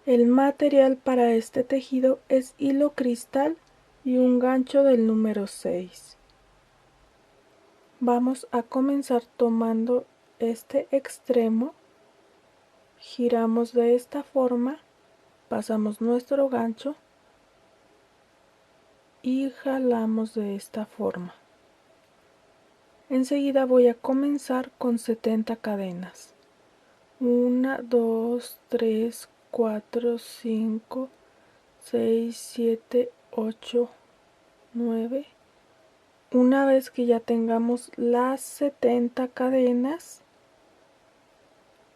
El material para este tejido es hilo cristal y un gancho del número 6. Vamos a comenzar tomando este extremo, giramos de esta forma, pasamos nuestro gancho y jalamos de esta forma. Enseguida voy a comenzar con 70 cadenas. 1, 2, 3, 4, 5, 6, 7, 8, 9. Una vez que ya tengamos las 70 cadenas,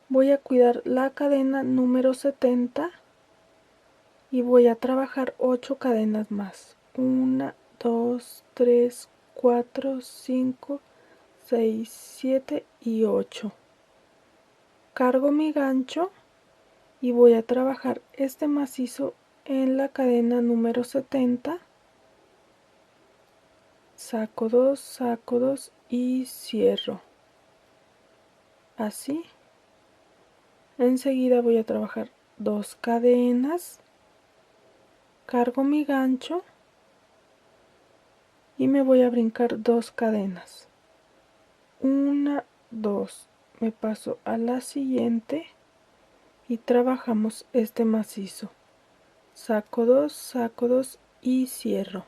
voy a cuidar la cadena número 70 y voy a trabajar 8 cadenas más. 1, 2, 3, 4, 5, 6, 7 y 8. Cargo mi gancho y voy a trabajar este macizo en la cadena número 70. Saco 2 y cierro. Así. Enseguida voy a trabajar 2 cadenas, cargo mi gancho y me voy a brincar 2 cadenas. 1, 2, me paso a la siguiente y trabajamos este macizo. Saco 2 y cierro.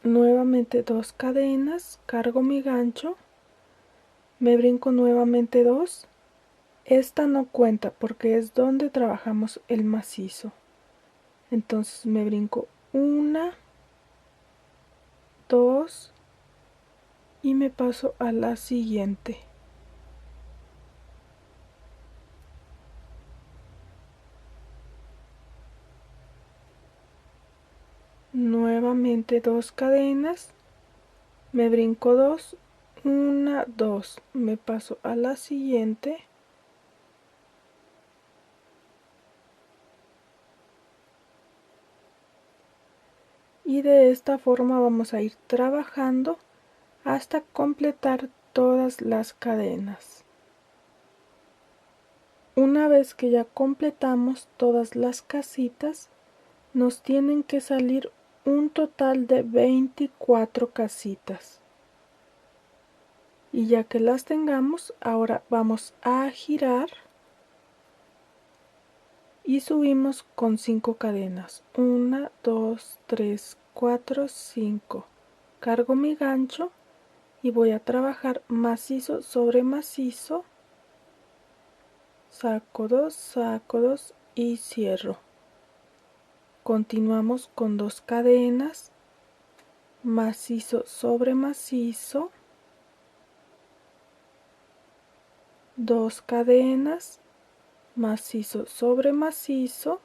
Nuevamente 2 cadenas, cargo mi gancho, me brinco nuevamente 2. Esta no cuenta porque es donde trabajamos el macizo. Entonces me brinco 1, 2 y me paso a la siguiente. Nuevamente 2 cadenas, me brinco 2, 1, 2, me paso a la siguiente. Y de esta forma vamos a ir trabajando hasta completar todas las cadenas. Una vez que ya completamos todas las casitas, nos tienen que salir un total de 24 casitas. Y ya que las tengamos, ahora vamos a girar y subimos con 5 cadenas. 1, 2, 3, 4, 5. Cargo mi gancho y voy a trabajar macizo sobre macizo. Saco 2 y cierro. Continuamos con 2 cadenas, macizo sobre macizo, 2 cadenas, macizo sobre macizo,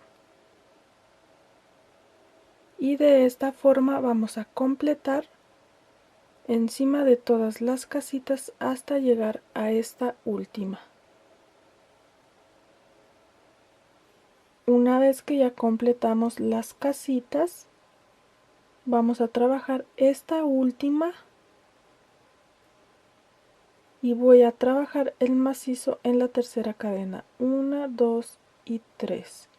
y de esta forma vamos a completar encima de todas las casitas hasta llegar a esta última. Una vez que ya completamos las casitas, vamos a trabajar esta última y voy a trabajar el macizo en la tercera cadena. 1, 2 y 3.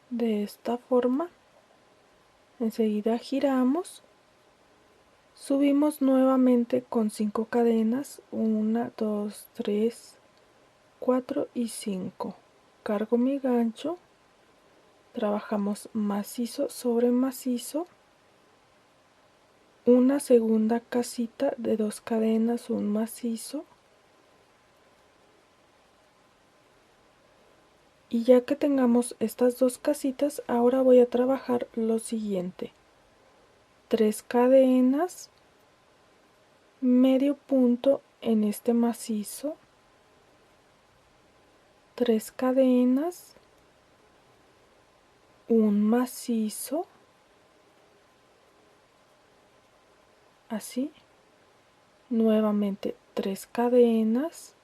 De esta forma, enseguida giramos, subimos nuevamente con 5 cadenas. 1, 2, 3, 4 y 5. Cargo mi gancho, trabajamos macizo sobre macizo, una segunda casita de 2 cadenas, un macizo, y ya que tengamos estas 2 casitas, ahora voy a trabajar lo siguiente: 3 cadenas, medio punto en este macizo, 3 cadenas, un macizo, así, nuevamente 3 cadenas,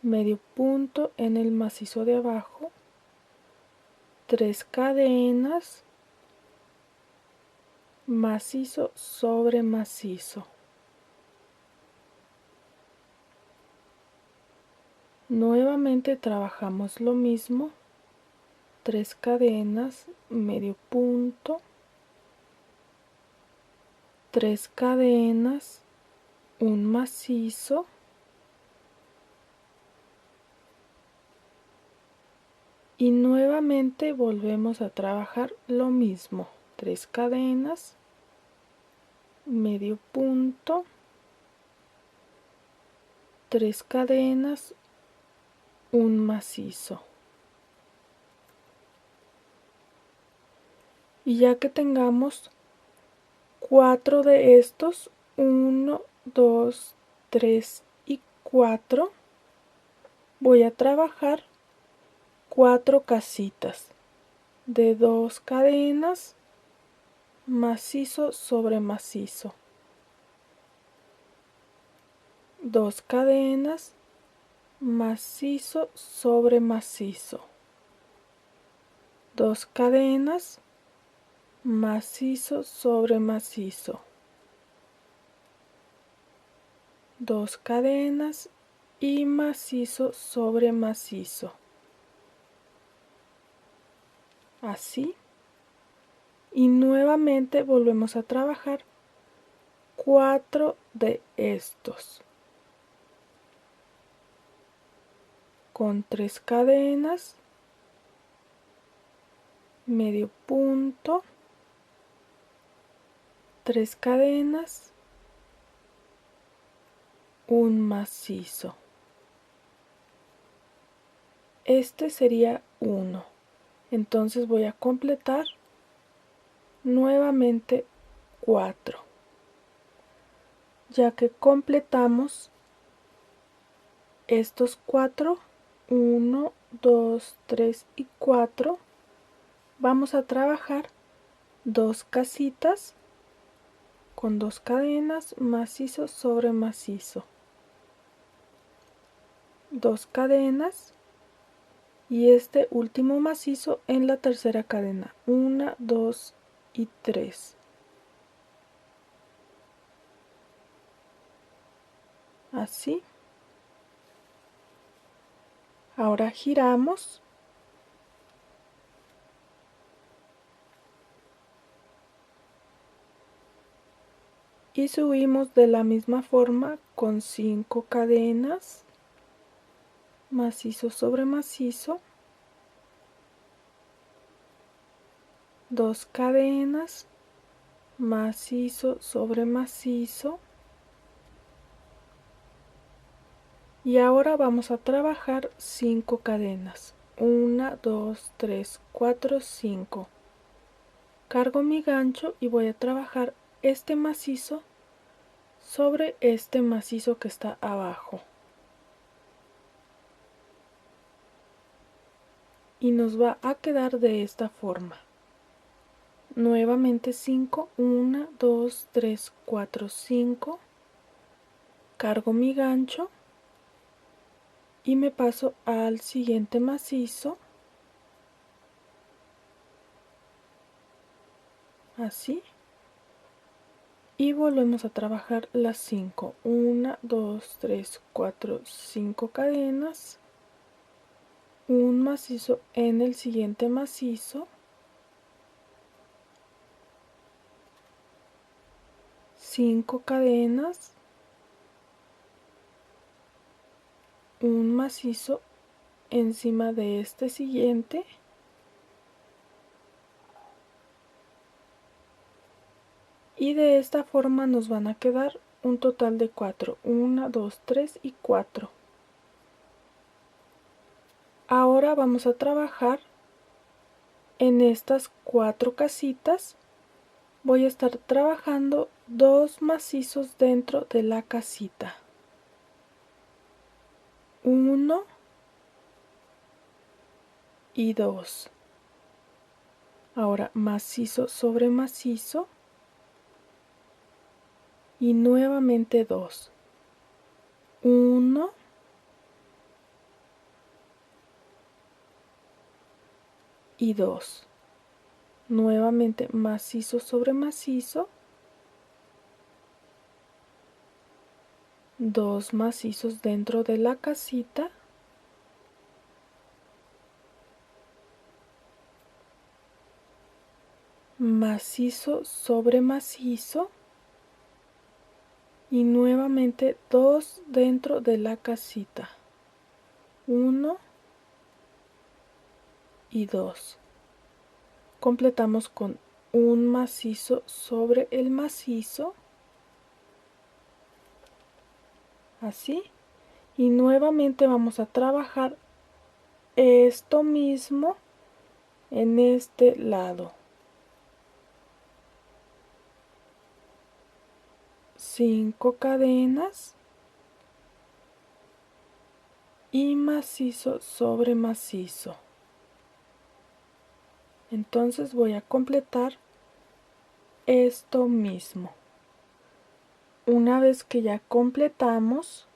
medio punto en el macizo de abajo, 3 cadenas, macizo sobre macizo. Nuevamente trabajamos lo mismo, 3 cadenas, medio punto, 3 cadenas, un macizo, y nuevamente volvemos a trabajar lo mismo, 3 cadenas, medio punto, 3 cadenas, un macizo. Y ya que tengamos 4 de estos, 1, 2, 3 y 4, voy a trabajar 4 casitas de 2 cadenas, macizo sobre macizo, 2 cadenas, macizo sobre macizo, 2 cadenas, macizo sobre macizo, 2 cadenas y macizo sobre macizo, así, y nuevamente volvemos a trabajar 4 de estos con 3 cadenas, medio punto, 3 cadenas, un macizo. Este sería 1. Entonces voy a completar nuevamente 4. Ya que completamos estos 4, 1, 2, 3 y 4, vamos a trabajar 2 casitas con 2 cadenas, macizo sobre macizo, 2 cadenas y este último macizo en la tercera cadena, 1, 2 y 3. Así. Ahora giramos y subimos de la misma forma con 5 cadenas, macizo sobre macizo, 2 cadenas, macizo sobre macizo, y ahora vamos a trabajar 5 cadenas, 1, 2, 3, 4, 5. Cargo mi gancho y voy a trabajar este macizo sobre este macizo que está abajo. Y nos va a quedar de esta forma. Nuevamente 5, 1, 2, 3, 4, 5. Cargo mi gancho y me paso al siguiente macizo. Así. Y volvemos a trabajar las 5. 1, 2, 3, 4, 5 cadenas. Un macizo en el siguiente macizo. 5 cadenas. Un macizo encima de este siguiente. Y de esta forma nos van a quedar un total de 4. 1, 2, 3 y 4. Ahora vamos a trabajar en estas 4 casitas. Voy a estar trabajando 2 macizos dentro de la casita. 1 y 2. Ahora macizo sobre macizo. Y nuevamente 2. 1 y 2. Nuevamente macizo sobre macizo. 2 macizos dentro de la casita. macizo sobre macizo y nuevamente 2 dentro de la casita, 1 y 2. Completamos con un macizo sobre el macizo, así, y nuevamente vamos a trabajar esto mismo en este lado. 5 cadenas y macizo sobre macizo. Entonces voy a completar esto mismo. Una vez que ya completamos,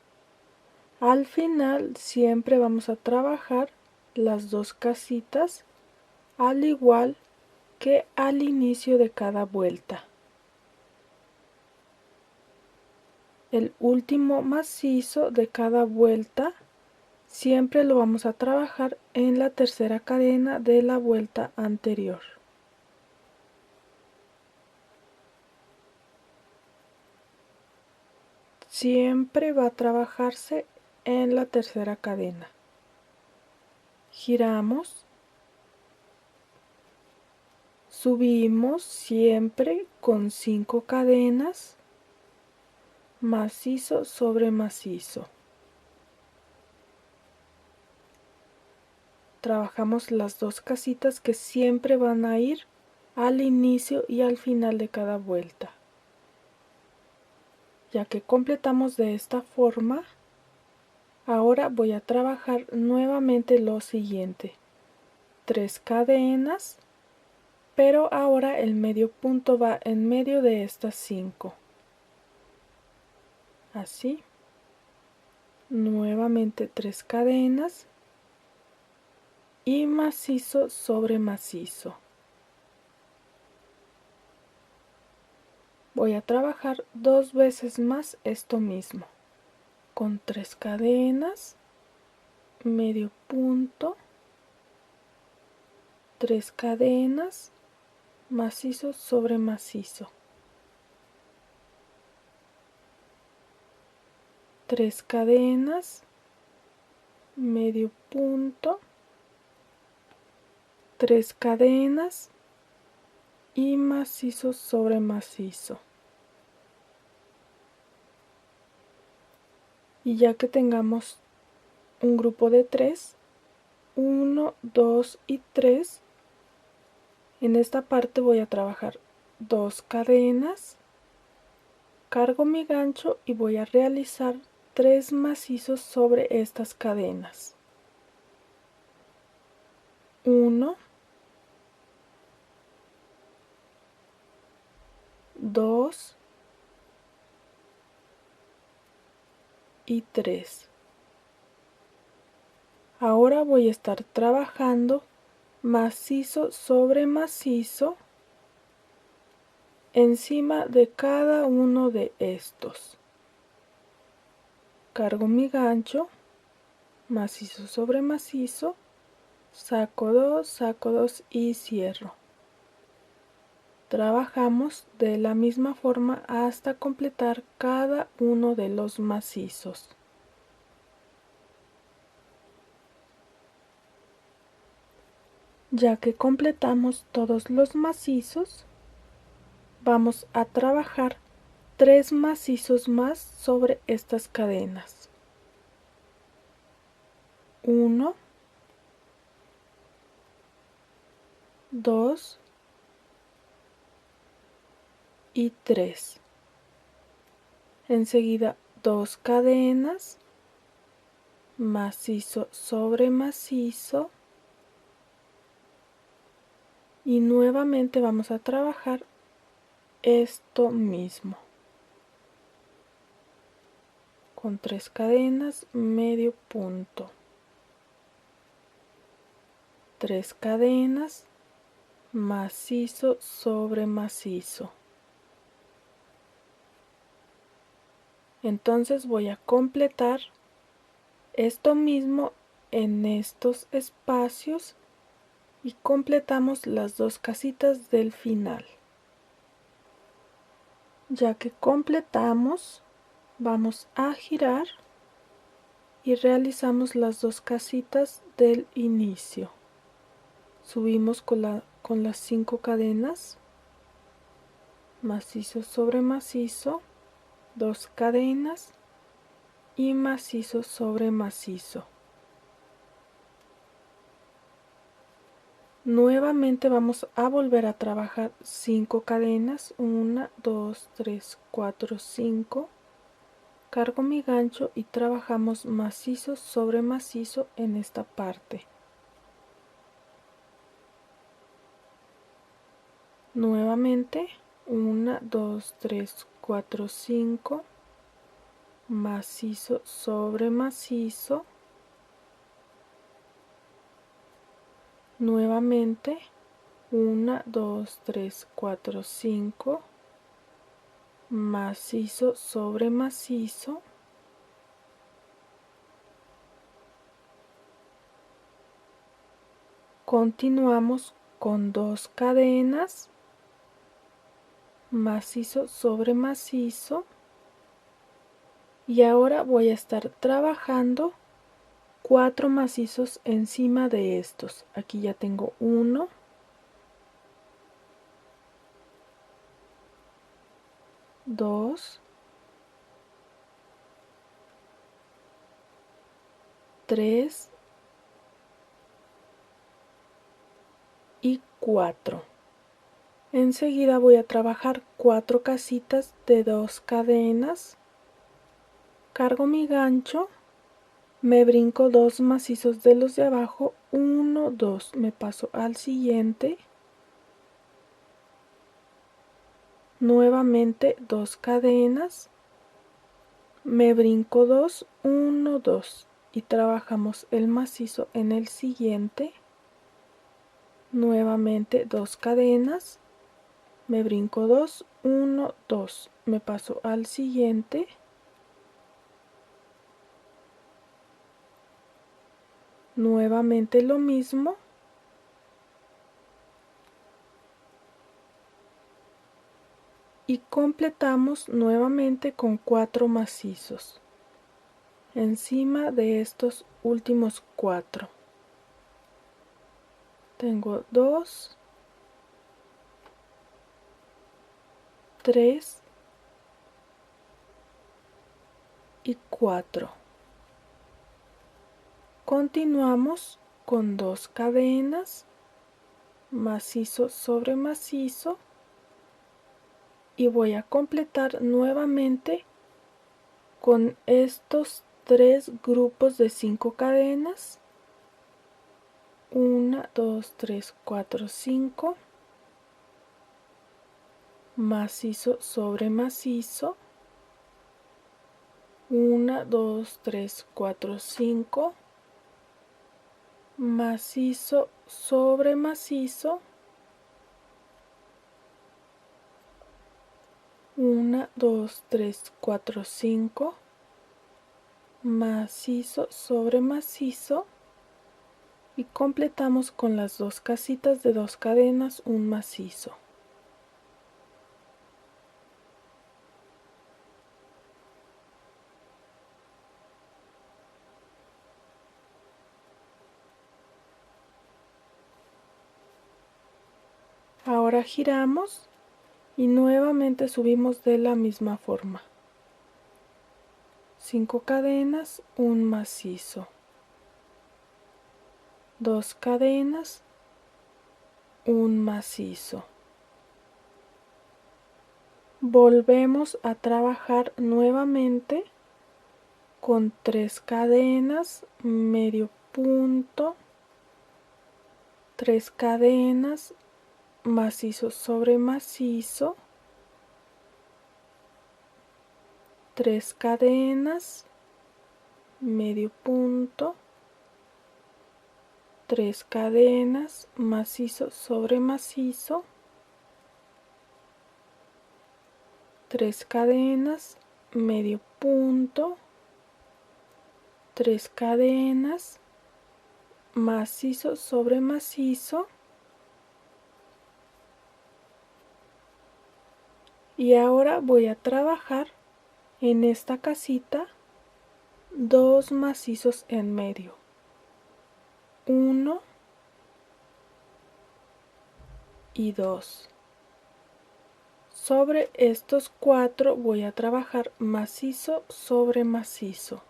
al final siempre vamos a trabajar las 2 casitas al igual que al inicio de cada vuelta. El último macizo de cada vuelta siempre lo vamos a trabajar en la tercera cadena de la vuelta anterior. Siempre va a trabajarse en la tercera cadena. Giramos, subimos siempre con 5 cadenas, macizo sobre macizo. Trabajamos las 2 casitas que siempre van a ir al inicio y al final de cada vuelta. Ya que completamos de esta forma, ahora voy a trabajar nuevamente lo siguiente: 3 cadenas, pero ahora el medio punto va en medio de estas 5. Así, nuevamente 3 cadenas y macizo sobre macizo. Voy a trabajar 2 veces más esto mismo, con 3 cadenas, medio punto, 3 cadenas, macizo sobre macizo, 3 cadenas, medio punto, 3 cadenas y macizo sobre macizo. Y ya que tengamos un grupo de 3, 1, 2 y 3, en esta parte voy a trabajar 2 cadenas, cargo mi gancho y voy a realizar 3 macizos sobre estas cadenas. 1, 2 y 3. Ahora voy a estar trabajando macizo sobre macizo encima de cada uno de estos. Cargo mi gancho, macizo sobre macizo, saco 2 y cierro. Trabajamos de la misma forma hasta completar cada uno de los macizos. Ya que completamos todos los macizos, vamos a trabajar 3 macizos más sobre estas cadenas. 1, 2 y 3. Enseguida 2 cadenas, macizo sobre macizo y nuevamente vamos a trabajar esto mismo con 3 cadenas, medio punto, 3 cadenas, macizo sobre macizo. Entonces voy a completar esto mismo en estos espacios y completamos las dos casitas del final. Ya que completamos, vamos a girar y realizamos las dos casitas del inicio. Subimos con las 5 cadenas, macizo sobre macizo, 2 cadenas y macizo sobre macizo. Nuevamente vamos a volver a trabajar 5 cadenas, 1, 2, 3, 4, 5. Cargo mi gancho y trabajamos macizo sobre macizo en esta parte. Nuevamente 1, 2, 3, 4, 5, macizo sobre macizo. Nuevamente 1, 2, 3, 4, 5, macizo sobre macizo. Continuamos con 2 cadenas, macizo sobre macizo, y ahora voy a estar trabajando 4 macizos encima de estos. Aquí ya tengo 1, 2, 3 y 4. Enseguida voy a trabajar 4 casitas de 2 cadenas, cargo mi gancho, me brinco 2 macizos de los de abajo, 1, 2, me paso al siguiente, nuevamente 2 cadenas, me brinco 2, 1, 2 y trabajamos el macizo en el siguiente, nuevamente 2 cadenas, me brinco 2, 1, 2, me paso al siguiente, nuevamente lo mismo, y completamos nuevamente con 4 macizos encima de estos últimos 4. Tengo 2, 3 y 4. Continuamos con 2 cadenas, macizo sobre macizo, y voy a completar nuevamente con estos 3 grupos de 5 cadenas, 1, 2, 3, 4, 5, macizo sobre macizo, 1, 2, 3, 4, 5, macizo sobre macizo, 1, 2, 3, 4, 5, macizo sobre macizo, y completamos con las 2 casitas de 2 cadenas un macizo. Ahora giramos y nuevamente subimos de la misma forma. 5 cadenas, un macizo, 2 cadenas, un macizo. Volvemos a trabajar nuevamente con 3 cadenas, medio punto, 3 cadenas, macizo sobre macizo, 3 cadenas, medio punto, 3 cadenas, macizo sobre macizo, 3 cadenas, medio punto, 3 cadenas, macizo sobre macizo, Y ahora voy a trabajar en esta casita 2 macizos en medio, 1 y 2. Sobre estos 4 voy a trabajar macizo sobre macizo.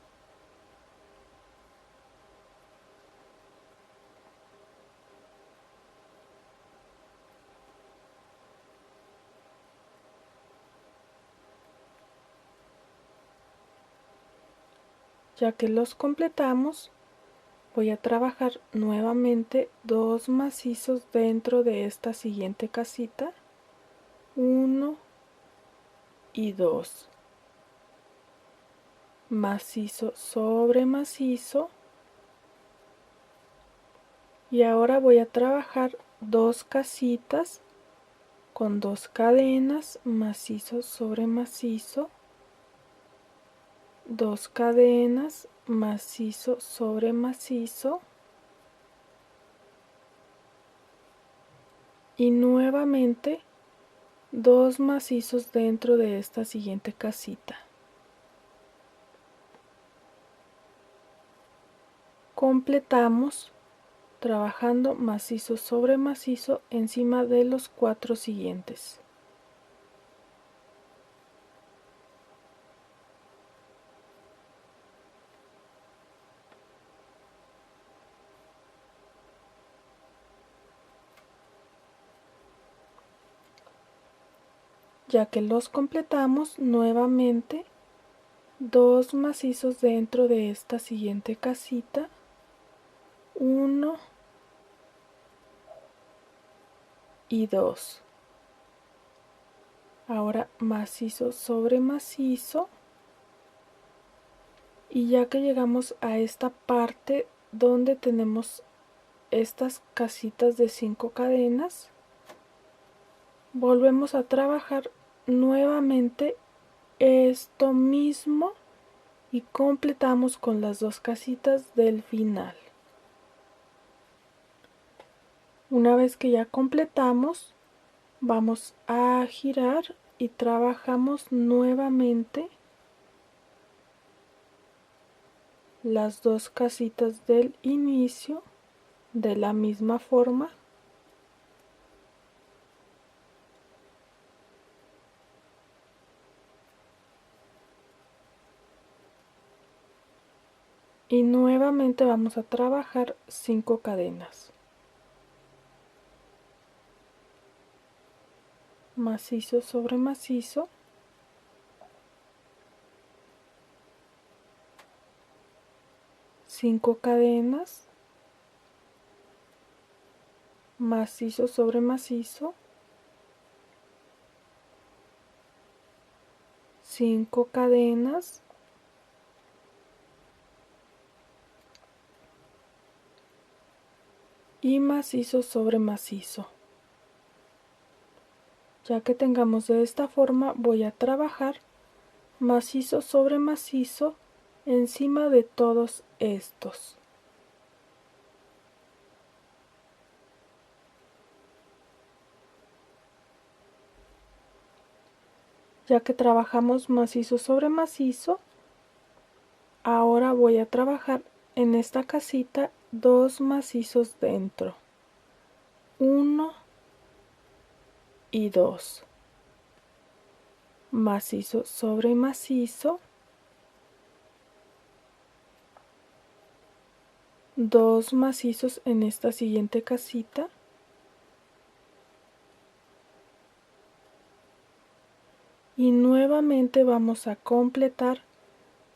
Ya que los completamos, voy a trabajar nuevamente 2 macizos dentro de esta siguiente casita, 1 y 2. Macizo sobre macizo. Y ahora voy a trabajar 2 casitas con 2 cadenas, macizo sobre macizo, 2 cadenas, macizo sobre macizo, y nuevamente 2 macizos dentro de esta siguiente casita. Completamos trabajando macizo sobre macizo encima de los 4 siguientes. Ya que los completamos, nuevamente 2 macizos dentro de esta siguiente casita, 1 y 2. Ahora macizo sobre macizo, y ya que llegamos a esta parte donde tenemos estas casitas de 5 cadenas, volvemos a trabajar nuevamente esto mismo y completamos con las 2 casitas del final. Una vez que ya completamos, vamos a girar y trabajamos nuevamente las 2 casitas del inicio de la misma forma. Y nuevamente vamos a trabajar 5 cadenas. Macizo sobre macizo. Cinco cadenas. Macizo sobre macizo. 5 cadenas. Y macizo sobre macizo. Ya que tengamos de esta forma, voy a trabajar macizo sobre macizo encima de todos estos. Ya que trabajamos macizo sobre macizo, ahora voy a trabajar en esta casita 2 macizos dentro, 1 y 2. Macizo sobre macizo, 2 macizos en esta siguiente casita, y nuevamente vamos a completar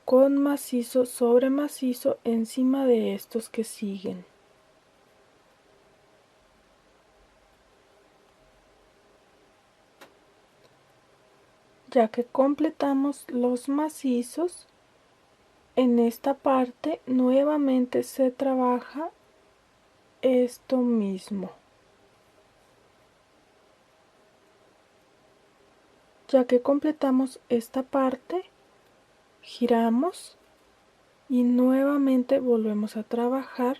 con macizo sobre macizo encima de estos que siguen. Ya que completamos los macizos, en esta parte nuevamente se trabaja esto mismo. Ya que completamos esta parte, giramos y nuevamente volvemos a trabajar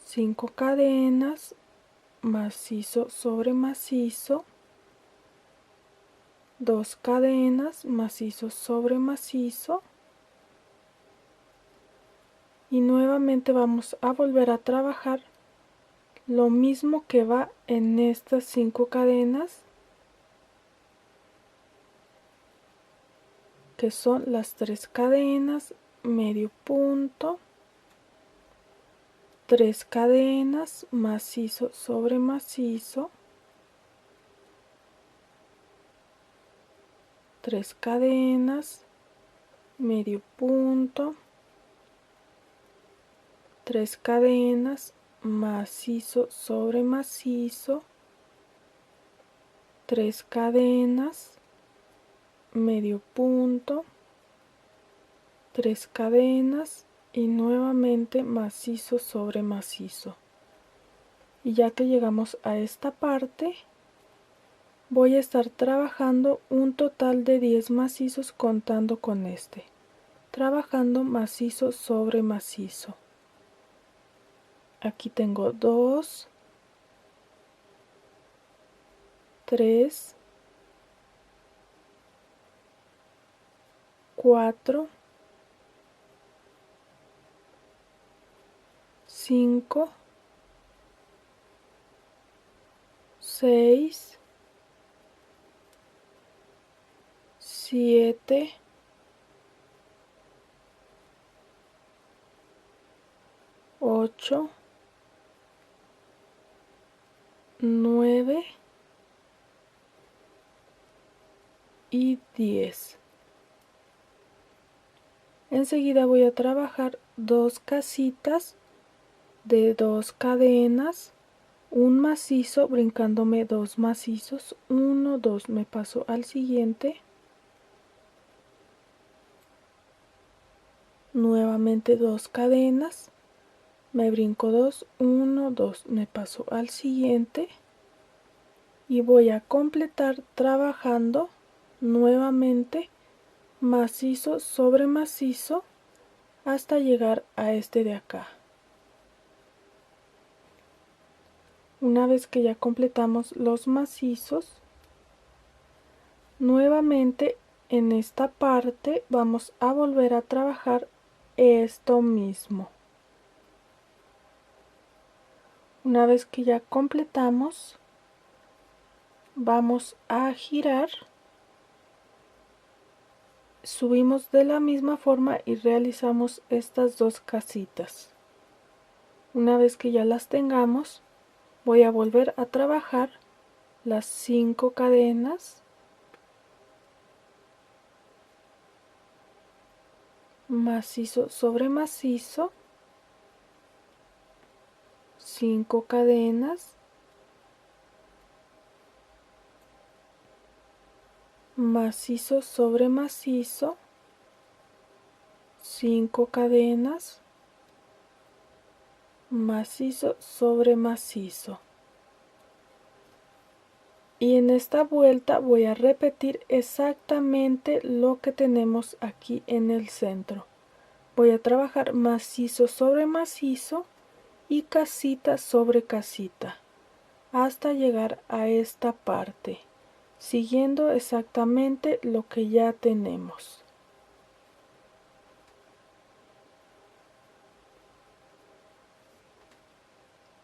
5 cadenas, macizo sobre macizo, 2 cadenas, macizo sobre macizo, y nuevamente vamos a volver a trabajar lo mismo que va en estas 5 cadenas, que son las 3 cadenas, medio punto, 3 cadenas, macizo sobre macizo, 3 cadenas, medio punto, 3 cadenas, macizo sobre macizo, 3 cadenas, medio punto, 3 cadenas y nuevamente macizo sobre macizo. Y ya que llegamos a esta parte, voy a estar trabajando un total de 10 macizos contando con este, trabajando macizo sobre macizo. Aquí tengo 2, 3, 4, 5, 6, 7, 8, 9 y 10. Enseguida voy a trabajar 2 casitas de 2 cadenas, un macizo brincándome 2 macizos, 1, 2, me paso al siguiente, nuevamente 2 cadenas, me brinco 2, 1, 2, me paso al siguiente y voy a completar trabajando nuevamente macizo sobre macizo hasta llegar a este de acá. Una vez que ya completamos los macizos, nuevamente en esta parte vamos a volver a trabajar esto mismo. Una vez que ya completamos, vamos a girar, subimos de la misma forma y realizamos estas 2 casitas. Una vez que ya las tengamos, voy a volver a trabajar las 5 cadenas, macizo sobre macizo, 5 cadenas, macizo sobre macizo, 5 cadenas, macizo sobre macizo. Y en esta vuelta voy a repetir exactamente lo que tenemos aquí en el centro. Voy a trabajar macizo sobre macizo y casita sobre casita hasta llegar a esta parte, siguiendo exactamente lo que ya tenemos.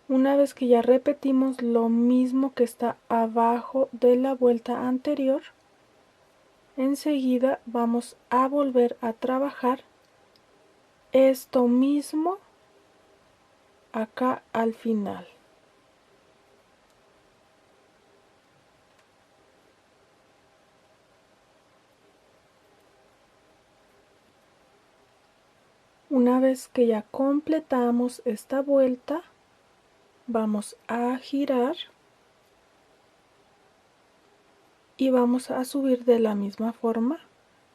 Una vez que ya repetimos lo mismo que está abajo de la vuelta anterior, enseguida vamos a volver a trabajar esto mismo acá al final. Una vez que ya completamos esta vuelta, vamos a girar y vamos a subir de la misma forma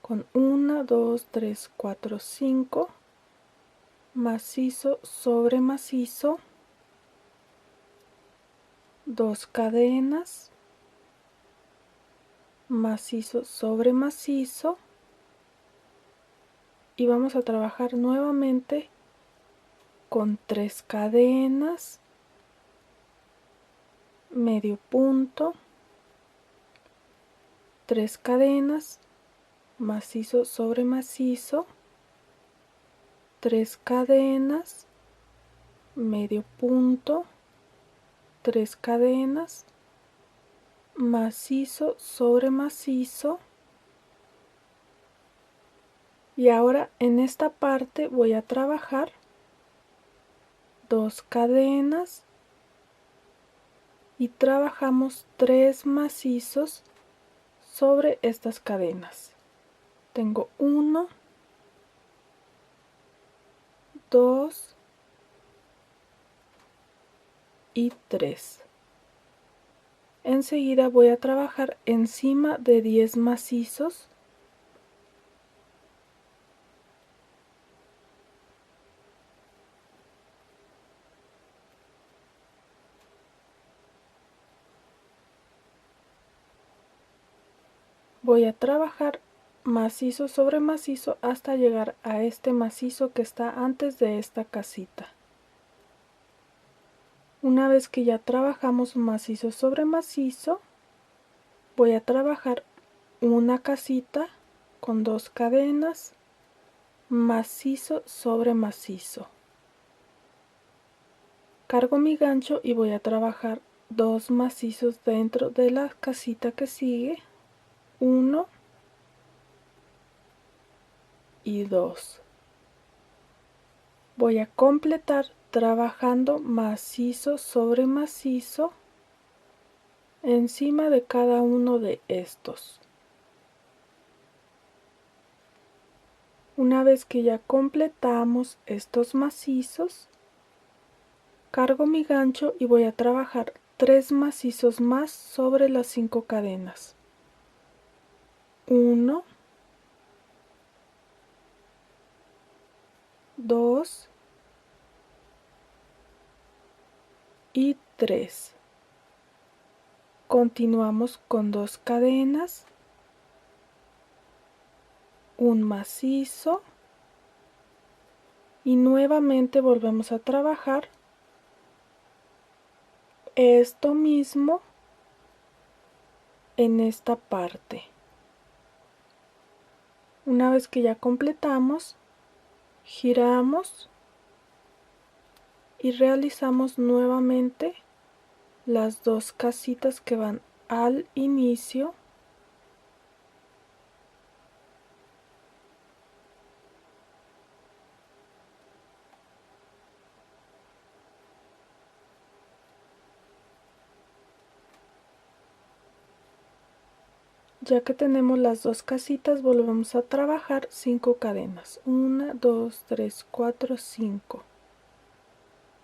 con 1, 2, 3, 4, 5, macizo sobre macizo, 2 cadenas, macizo sobre macizo y vamos a trabajar nuevamente con 3 cadenas, medio punto, 3 cadenas, macizo sobre macizo, 3 cadenas, medio punto, 3 cadenas, macizo sobre macizo. Y ahora en esta parte voy a trabajar 2 cadenas y trabajamos 3 macizos sobre estas cadenas. Tengo 1, 2 y 3. Enseguida voy a trabajar encima de 10 macizos. Voy a trabajar macizo sobre macizo hasta llegar a este macizo que está antes de esta casita. Una vez que ya trabajamos macizo sobre macizo, voy a trabajar una casita con 2 cadenas, macizo sobre macizo. Cargo mi gancho y voy a trabajar 2 macizos dentro de la casita que sigue, 1 y 2. Voy a completar trabajando macizo sobre macizo encima de cada uno de estos. Una vez que ya completamos estos macizos, cargo mi gancho y voy a trabajar 3 macizos más sobre las 5 cadenas. 1, 2 y 3. Continuamos con 2 cadenas, un macizo y nuevamente volvemos a trabajar esto mismo en esta parte. Una vez que ya completamos, giramos y realizamos nuevamente las 2 casitas que van al inicio. Ya que tenemos las 2 casitas, volvemos a trabajar 5 cadenas. 1, 2, 3, 4, 5.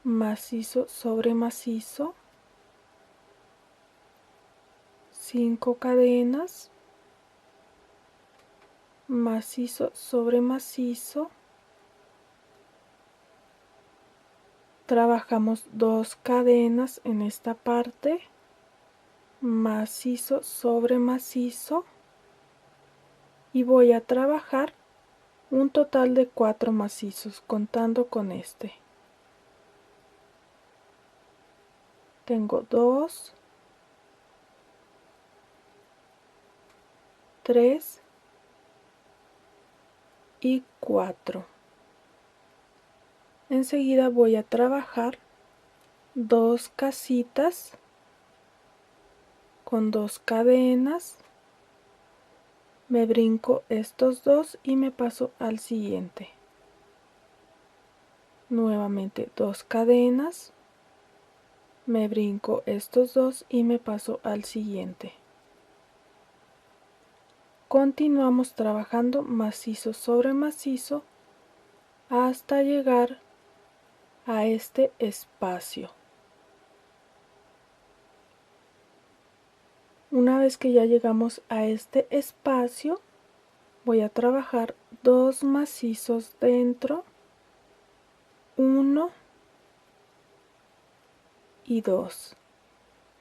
Macizo sobre macizo, 5 cadenas, macizo sobre macizo, trabajamos 2 cadenas en esta parte, macizo sobre macizo y voy a trabajar un total de 4 macizos contando con este. Tengo 2, 3 y 4. Enseguida voy a trabajar 2 casitas con 2 cadenas, me brinco estos 2 y me paso al siguiente. Nuevamente 2 cadenas, me brinco estos 2 y me paso al siguiente. Continuamos trabajando macizo sobre macizo hasta llegar a este espacio. Una vez que ya llegamos a este espacio, voy a trabajar 2 macizos dentro, 1 y 2.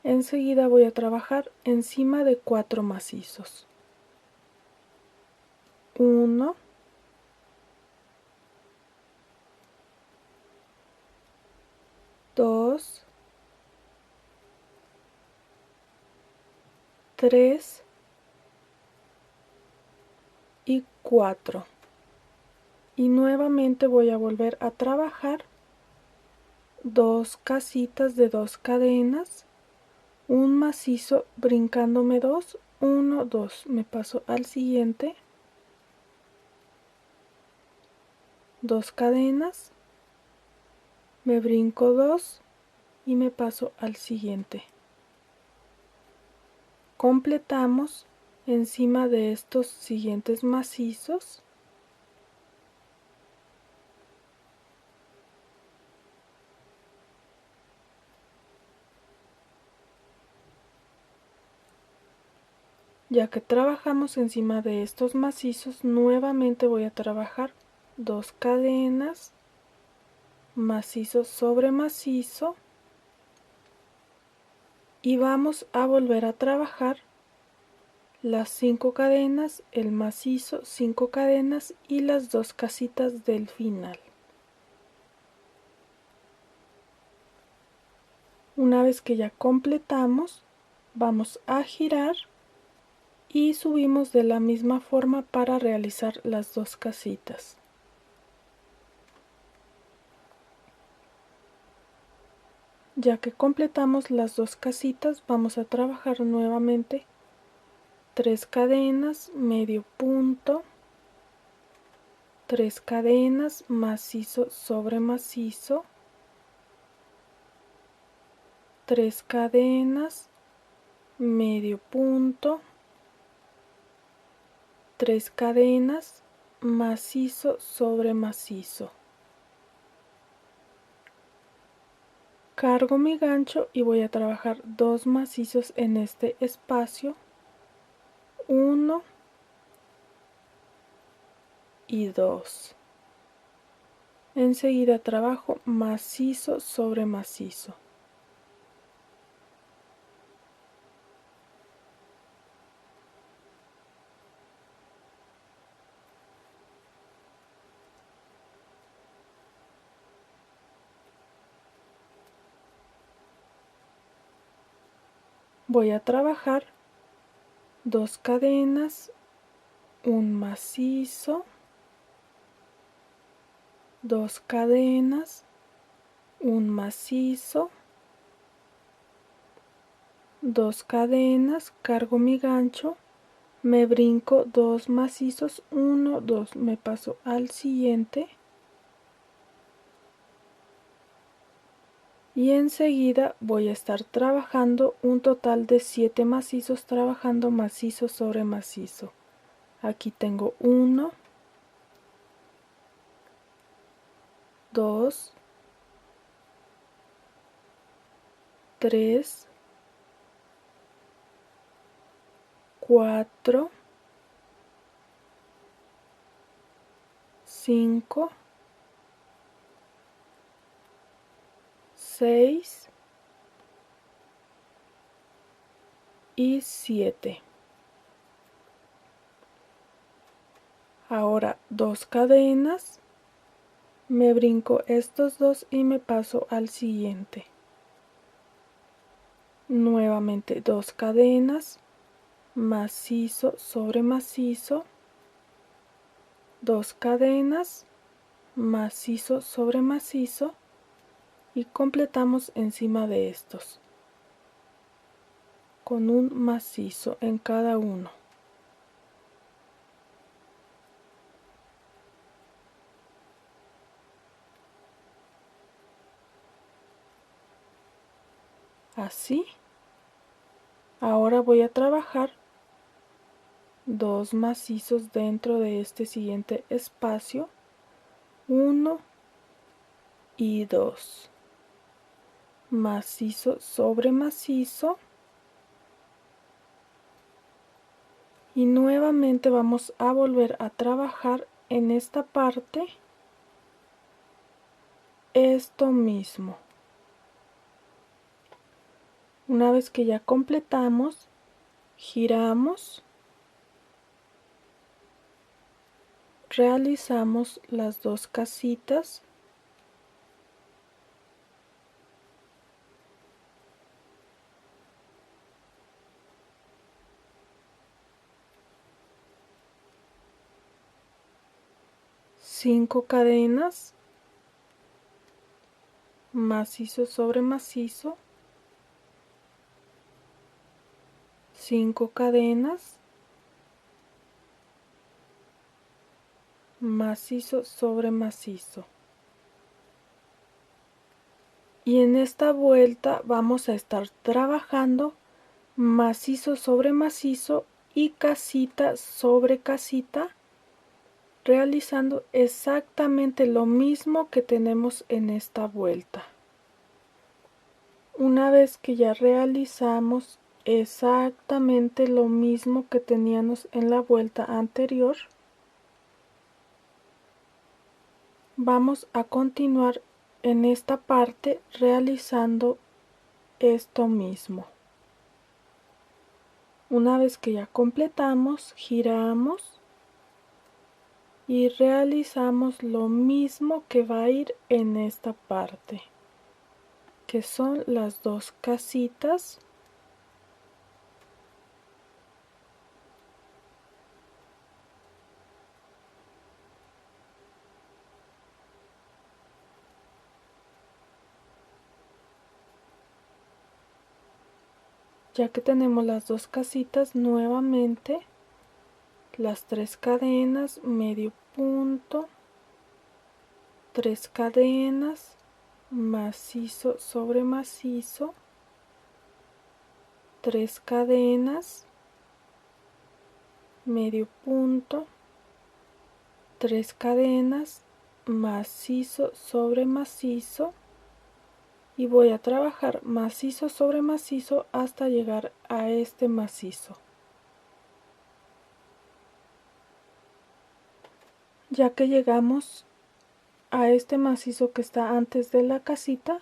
Enseguida voy a trabajar encima de 4 macizos. 1, 2, 3 4 y nuevamente voy a volver a trabajar 2 casitas de 2 cadenas, un macizo brincándome 2, 1, 2, me paso al siguiente, 2 cadenas, me brinco 2 y me paso al siguiente. Completamos encima de estos siguientes macizos. Ya que trabajamos encima de estos macizos, nuevamente voy a trabajar 2 cadenas, macizo sobre macizo, y vamos a volver a trabajar las 5 cadenas, el macizo, 5 cadenas y las 2 casitas del final. Una vez que ya completamos, vamos a girar y subimos de la misma forma para realizar las 2 casitas. Ya que completamos las 2 casitas, vamos a trabajar nuevamente 3 cadenas, medio punto, 3 cadenas, macizo sobre macizo, 3 cadenas, medio punto, 3 cadenas, macizo sobre macizo. Cargo mi gancho y voy a trabajar 2 macizos en este espacio, 1 y 2. Enseguida trabajo macizo sobre macizo. Voy a trabajar 2 cadenas, un macizo, 2 cadenas, un macizo, 2 cadenas, cargo mi gancho, me brinco 2 macizos, 1, 2, me paso al siguiente y enseguida voy a estar trabajando un total de 7 macizos, trabajando macizo sobre macizo. Aquí tengo 1, 2, 3, 4, 5, 6 y 7. Ahora 2 cadenas, me brinco estos 2 y me paso al siguiente. Nuevamente 2 cadenas, macizo sobre macizo, 2 cadenas, macizo sobre macizo y completamos encima de estos con un macizo en cada uno. Así. Ahora voy a trabajar 2 macizos dentro de este siguiente espacio, 1 y 2. Macizo sobre macizo y nuevamente vamos a volver a trabajar en esta parte esto mismo. Una vez que ya completamos, giramos, realizamos las 2 casitas 5 cadenas, macizo sobre macizo, 5 cadenas, macizo sobre macizo. Y en esta vuelta vamos a estar trabajando macizo sobre macizo y casita sobre casita, realizando exactamente lo mismo que tenemos en esta vuelta. Una vez que ya realizamos exactamente lo mismo que teníamos en la vuelta anterior, vamos a continuar en esta parte realizando esto mismo. Una vez que ya completamos, giramos y realizamos lo mismo que va a ir en esta parte, que son las 2 casitas. Ya que tenemos las 2 casitas, nuevamente las 3 cadenas, medio punto, 3 cadenas, macizo sobre macizo, 3 cadenas, medio punto, 3 cadenas, macizo sobre macizo, y voy a trabajar macizo sobre macizo hasta llegar a este macizo. Ya que llegamos a este macizo que está antes de la casita,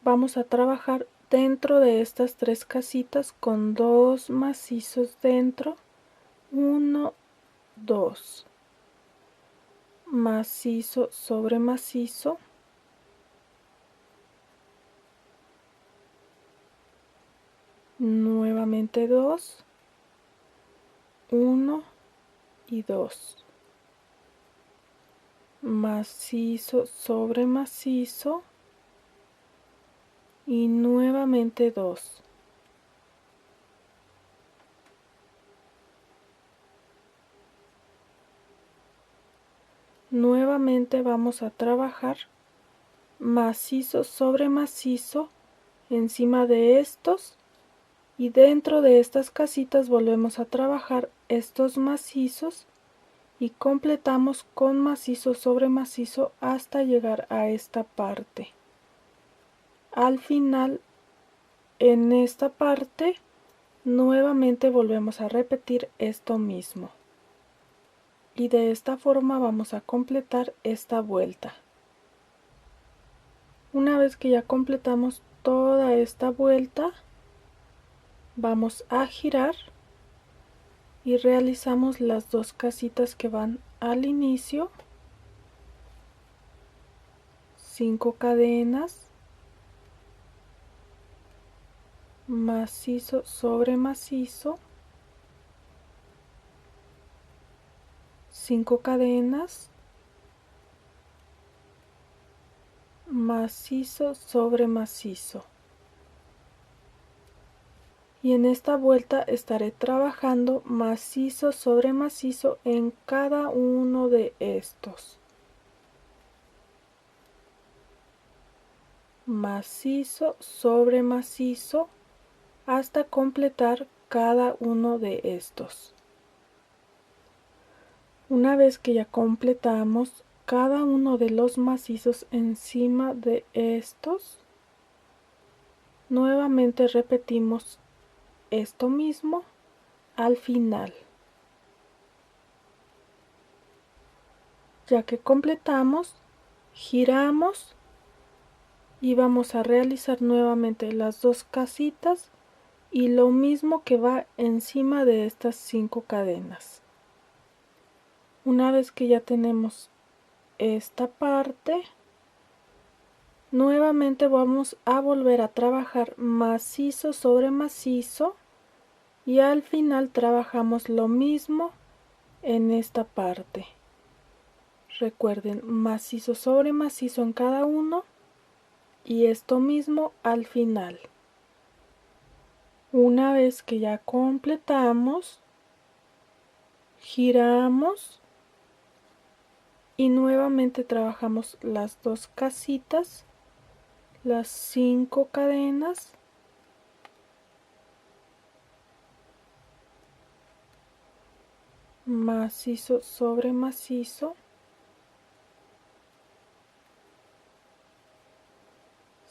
vamos a trabajar dentro de estas 3 casitas con 2 macizos dentro, 1, 2, macizo sobre macizo, nuevamente 2, 1 y 2, macizo sobre macizo y nuevamente 2. Nuevamente vamos a trabajar macizo sobre macizo encima de estos, y dentro de estas casitas volvemos a trabajar estos macizos y completamos con macizo sobre macizo hasta llegar a esta parte. Al final, en esta parte, nuevamente volvemos a repetir esto mismo. Y de esta forma vamos a completar esta vuelta. Una vez que ya completamos toda esta vuelta, vamos a girar y realizamos las 2 casitas que van al inicio, 5 cadenas, macizo sobre macizo, 5 cadenas, macizo sobre macizo. Y en esta vuelta estaré trabajando macizo sobre macizo en cada uno de estos. Macizo sobre macizo hasta completar cada uno de estos. Una vez que ya completamos cada uno de los macizos encima de estos, nuevamente repetimos esto mismo al final. Ya que completamos, giramos y vamos a realizar nuevamente las 2 casitas y lo mismo que va encima de estas 5 cadenas. Una vez que ya tenemos esta parte, nuevamente vamos a volver a trabajar macizo sobre macizo y al final trabajamos lo mismo en esta parte. Recuerden, macizo sobre macizo en cada uno y esto mismo al final. Una vez que ya completamos, giramos y nuevamente trabajamos las dos casitas, las 5 cadenas, macizo sobre macizo,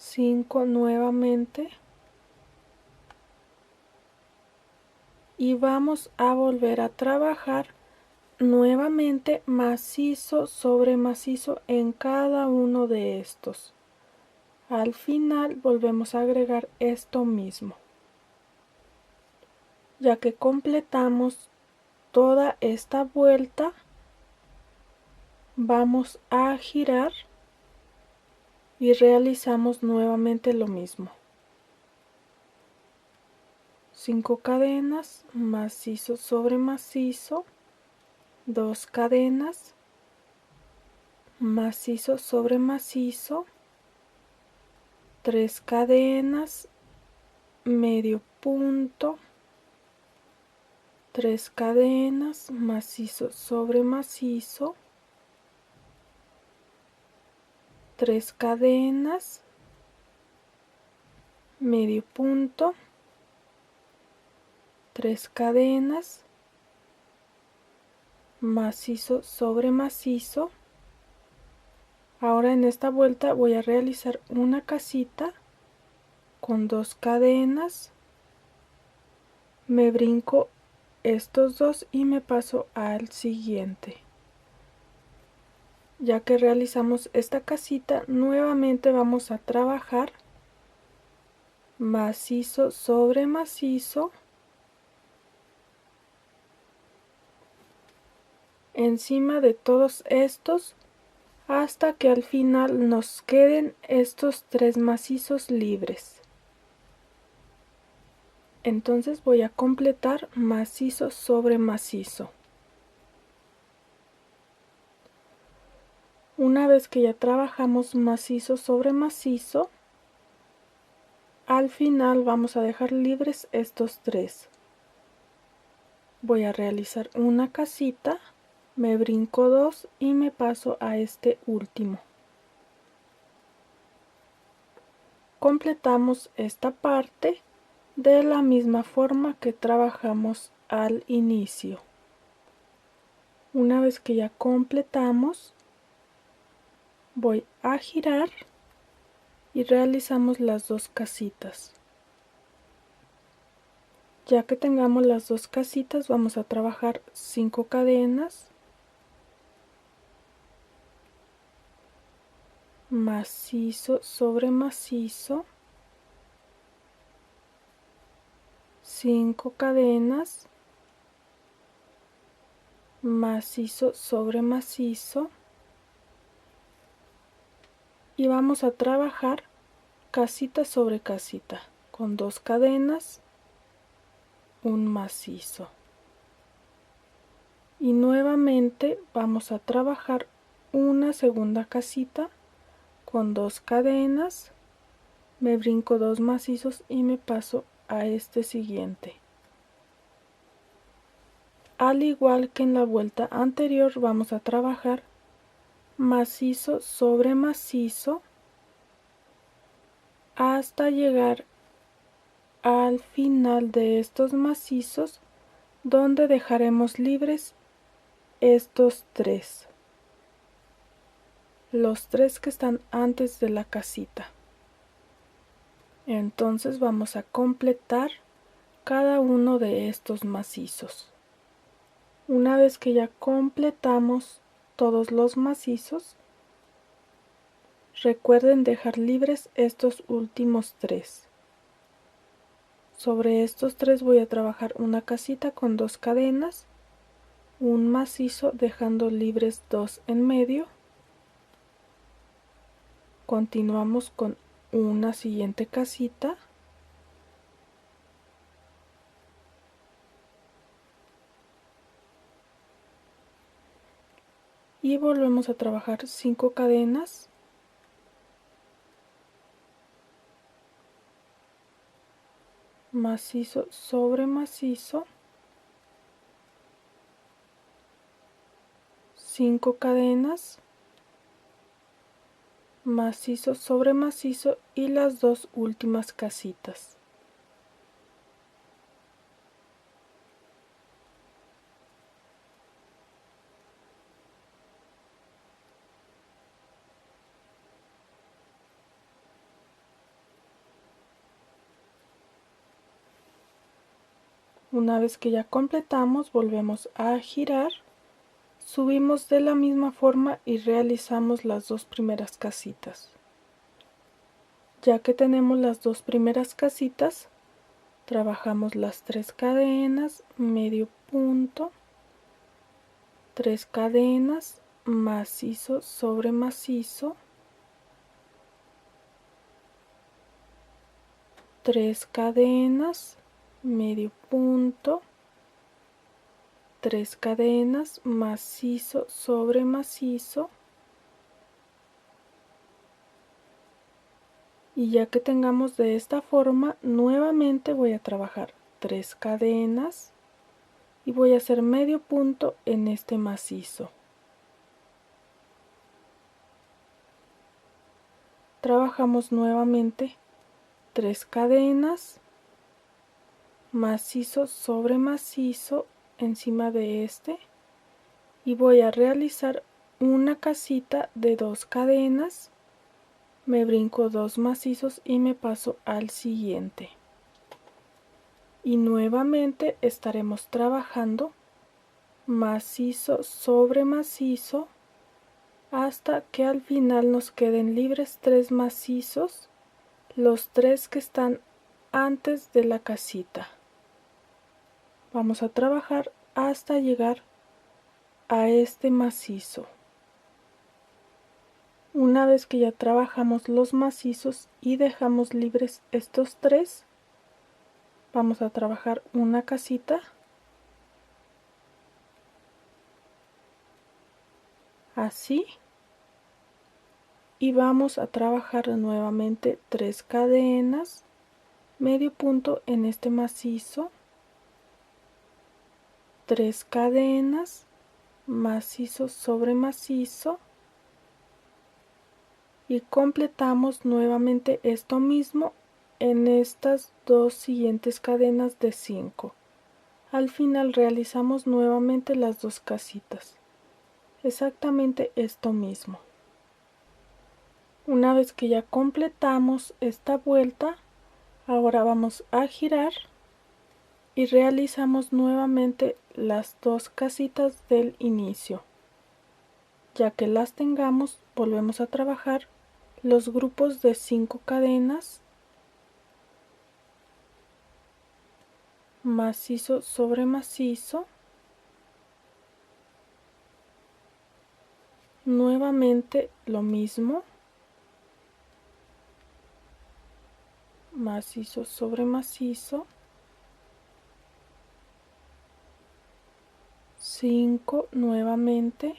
5 nuevamente y vamos a volver a trabajar nuevamente macizo sobre macizo en cada uno de estos. Al final volvemos a agregar esto mismo. Ya que completamos toda esta vuelta, vamos a girar y realizamos nuevamente lo mismo. 5 cadenas, macizo sobre macizo, 2 cadenas, macizo sobre macizo, 3 cadenas, medio punto, 3 cadenas, macizo sobre macizo, 3 cadenas, medio punto, 3 cadenas, macizo sobre macizo. Ahora en esta vuelta voy a realizar una casita con 2 cadenas, me brinco estos dos y me paso al siguiente. Ya que realizamos esta casita, nuevamente vamos a trabajar macizo sobre macizo encima de todos estos hasta que al final nos queden estos 3 macizos libres. Entonces voy a completar macizo sobre macizo. Una vez que ya trabajamos macizo sobre macizo, al final vamos a dejar libres estos 3. Voy a realizar una casita, me brinco 2 y me paso a este último. Completamos esta parte de la misma forma que trabajamos al inicio. Una vez que ya completamos, voy a girar y realizamos las dos casitas. Ya que tengamos las dos casitas, vamos a trabajar 5 cadenas, macizo sobre macizo, 5 cadenas, macizo sobre macizo y vamos a trabajar casita sobre casita con 2 cadenas, un macizo y nuevamente vamos a trabajar una segunda casita con 2 cadenas, me brinco 2 macizos y me paso a este siguiente. Al igual que en la vuelta anterior, vamos a trabajar macizo sobre macizo hasta llegar al final de estos macizos, donde dejaremos libres estos 3, los 3 que están antes de la casita. Entonces vamos a completar cada uno de estos macizos. Una vez que ya completamos todos los macizos, recuerden dejar libres estos últimos 3. Sobre estos 3 voy a trabajar una casita con 2 cadenas, un macizo dejando libres 2 en medio. Continuamos con una siguiente casita. y volvemos a trabajar 5 cadenas, macizo sobre macizo, 5 cadenas, macizo sobre macizo y las dos últimas casitas. Una vez que ya completamos, volvemos a girar, subimos de la misma forma y realizamos las dos primeras casitas. Ya que tenemos las dos primeras casitas, trabajamos las 3 cadenas, medio punto, 3 cadenas, macizo sobre macizo, 3 cadenas, medio punto, 3 cadenas, macizo sobre macizo, y ya que tengamos de esta forma, nuevamente voy a trabajar 3 cadenas y voy a hacer medio punto en este macizo. Trabajamos nuevamente 3 cadenas, macizo sobre macizo encima de este, y voy a realizar una casita de 2 cadenas, me brinco 2 macizos y me paso al siguiente. Y nuevamente estaremos trabajando macizo sobre macizo hasta que al final nos queden libres 3 macizos, los 3 que están antes de la casita. Vamos a trabajar hasta llegar a este macizo. Una vez que ya trabajamos los macizos y dejamos libres estos 3, vamos a trabajar una casita, así, y vamos a trabajar nuevamente 3 cadenas, medio punto en este macizo, 3 cadenas, macizo sobre macizo, y completamos nuevamente esto mismo en estas dos siguientes cadenas de 5. Al final realizamos nuevamente las dos casitas, exactamente esto mismo. Una vez que ya completamos esta vuelta, ahora vamos a girar y realizamos nuevamente las dos casitas del inicio. Ya que las tengamos, volvemos a trabajar los grupos de 5 cadenas, macizo sobre macizo, nuevamente lo mismo, macizo sobre macizo, 5 nuevamente,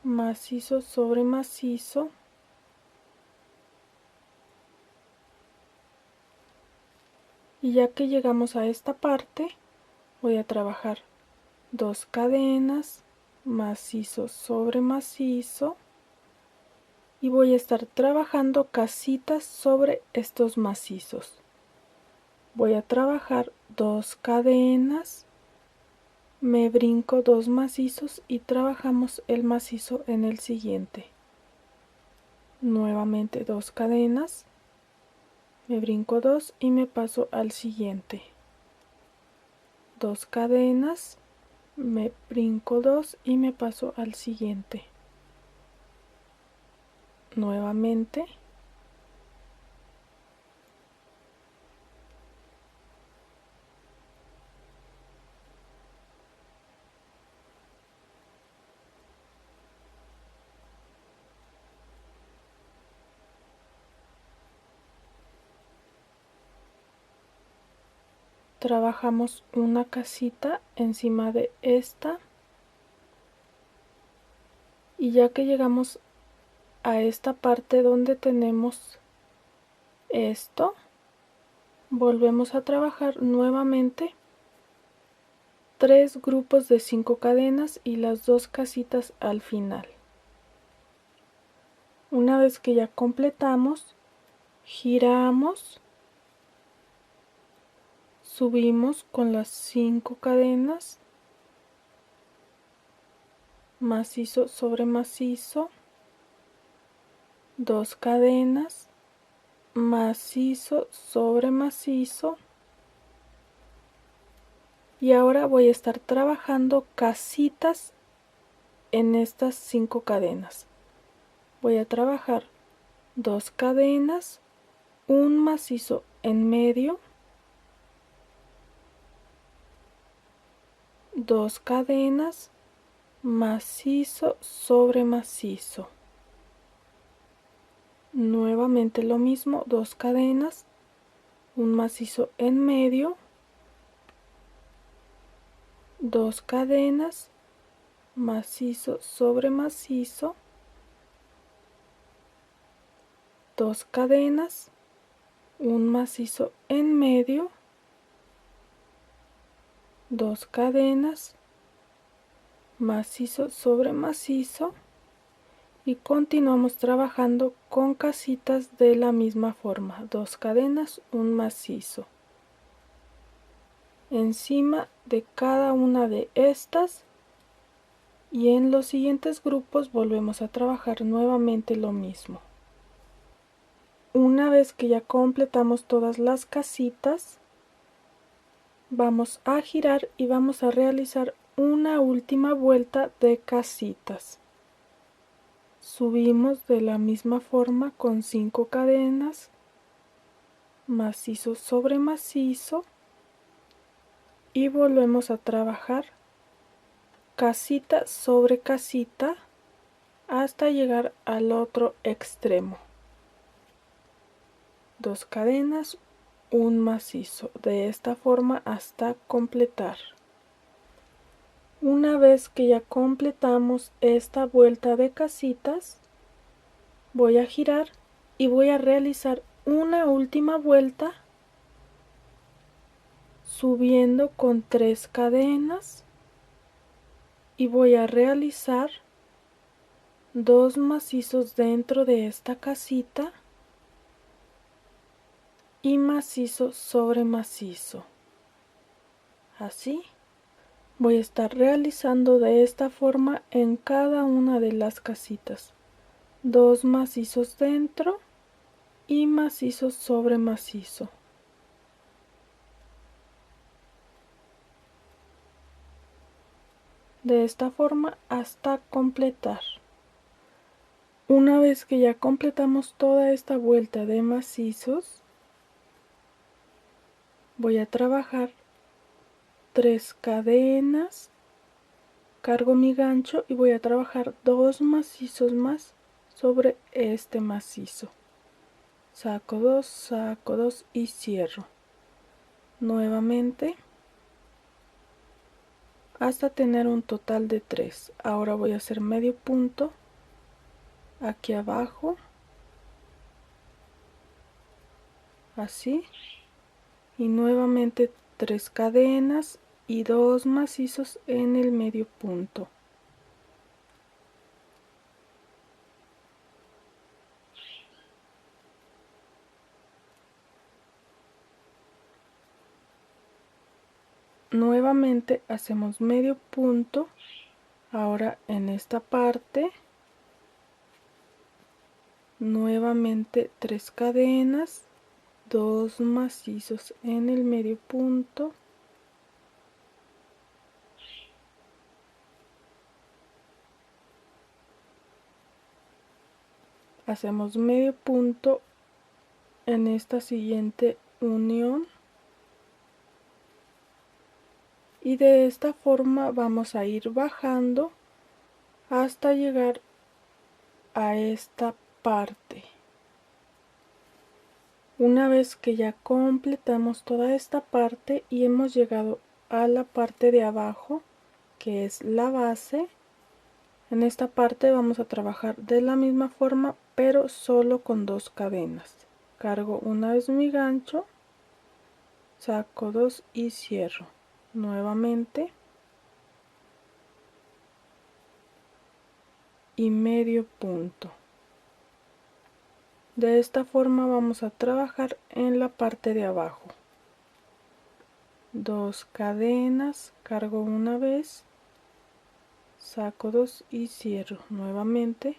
macizo sobre macizo, y ya que llegamos a esta parte, voy a trabajar 2 cadenas, macizo sobre macizo, y voy a estar trabajando casitas sobre estos macizos. Voy a trabajar 2 cadenas, me brinco 2 macizos y trabajamos el macizo en el siguiente. Nuevamente 2 cadenas, me brinco 2 y me paso al siguiente. 2 cadenas, me brinco 2 y me paso al siguiente. Nuevamente trabajamos una casita encima de esta, Y ya que llegamos a esta parte donde tenemos esto, volvemos a trabajar nuevamente 3 grupos de 5 cadenas y las 2 casitas al final. Una vez que ya completamos, giramos, subimos con las 5 cadenas, macizo sobre macizo, 2 cadenas, macizo sobre macizo, y ahora voy a estar trabajando casitas en estas 5 cadenas. Voy a trabajar 2 cadenas, un macizo en medio, 2 cadenas, macizo sobre macizo, nuevamente lo mismo, 2 cadenas, un macizo en medio, 2 cadenas, macizo sobre macizo, 2 cadenas, un macizo en medio, 2 cadenas, macizo sobre macizo, y continuamos trabajando con casitas de la misma forma, 2 cadenas, un macizo. Encima de cada una de estas, y en los siguientes grupos volvemos a trabajar nuevamente lo mismo. Una vez que ya completamos todas las casitas, vamos a girar y vamos a realizar una última vuelta de casitas. Subimos de la misma forma con 5 cadenas, macizo sobre macizo, y volvemos a trabajar casita sobre casita hasta llegar al otro extremo. 2 cadenas, un macizo, de esta forma hasta completar. Una vez que ya completamos esta vuelta de casitas, voy a girar y voy a realizar una última vuelta subiendo con 3 cadenas, y voy a realizar 2 macizos dentro de esta casita y macizo sobre macizo. Así voy a estar realizando de esta forma en cada una de las casitas, 2 macizos dentro y macizo sobre macizo. De esta forma hasta completar. Una vez que ya completamos toda esta vuelta de macizos, voy a trabajar 3 cadenas, cargo mi gancho y voy a trabajar 2 macizos más sobre este macizo. Saco 2 y cierro nuevamente hasta tener un total de 3. Ahora voy a hacer medio punto aquí abajo, así, y nuevamente 3 cadenas y 2 macizos en el medio punto. Nuevamente hacemos medio punto ahora en esta parte, nuevamente 3 cadenas, 2 macizos en el medio punto, hacemos medio punto en esta siguiente unión, y de esta forma vamos a ir bajando hasta llegar a esta parte. Una vez que ya completamos toda esta parte y hemos llegado a la parte de abajo, que es la base, En esta parte vamos a trabajar de la misma forma, pero solo con 2 cadenas. Cargo una vez mi gancho, saco 2 y cierro nuevamente y medio punto. De esta forma vamos a trabajar en la parte de abajo. 2 cadenas, cargo una vez, saco 2 y cierro nuevamente,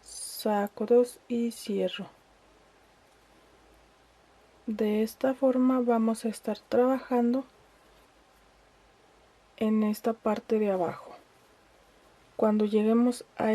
saco 2 y cierro. De esta forma vamos a estar trabajando en esta parte de abajo. Cuando lleguemos a